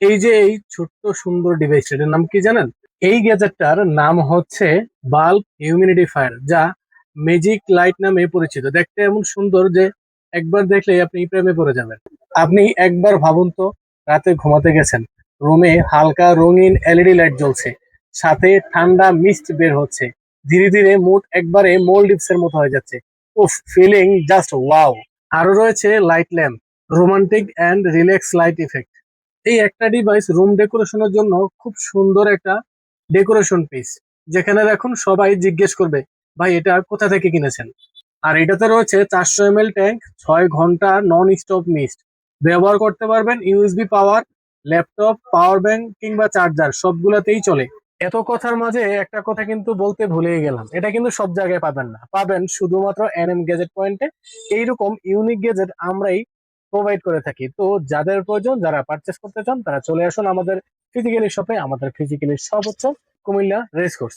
এই ছোট্ট সুন্দর ডিভাইসটা, এটার নাম কি জানেন? এই গ্যাজেটটার নাম হচ্ছে বাল্ব হিউমিডিফায়ার, যা ম্যাজিক লাইট নামে পরিচিত। দেখতে এমন সুন্দর যে একবার দেখলেই আপনি প্রেমে পড়ে যাবেন। আপনি একবার ভাবুন তো, রাতে ঘুমাতে গেছেন, রুমে হালকা রঙিন এলইডি লাইট জ্বলছে, সাথে ঠান্ডা মিস্ট বের হচ্ছে, ধীরে ধীরে মুড একবারে মোল্ডিভস এর মতো হয়ে যাচ্ছে। উফ, ফিলিং জাস্ট ওয়াও। আরো রয়েছে light lamp, romantic and relax light effect. এই একটা ডিভাইস রুম ডেকোরেশনের জন্য খুব সুন্দর একটা ডেকোরেশন পিস, যেখানে দেখুন সবাই জিজ্ঞেস করবে, ভাই এটা কোথা থেকে কিনেছেন। আর এটাতে রয়েছে 400 ml ট্যাঙ্ক, 6 ঘন্টা নন স্টপ মিস্ট। ব্যবহার করতে পারবেন ইউএসবি পাওয়ার, ল্যাপটপ, পাওয়ার ব্যাংক কিংবা চার্জার সবগুলাতেই চলে। এত কথার মাঝে একটা কথা কিন্তু বলতে ভুলেই গেলাম, এটা কিন্তু সব জায়গায় পাবেন না, পাবেন শুধুমাত্র এনএম গ্যাজেট পয়েন্টে। এইরকম ইউনিক গ্যাজেট আমরাই প্রোভাইড করে থাকি। তো যাদের প্রয়োজন, যারা পারচেস করতে চান, তারা চলে আসুন আমাদের ফিজিক্যালি শপে। আমাদের ফিজিক্যালি শপ হচ্ছে কুমিল্লা রেস কোর্স।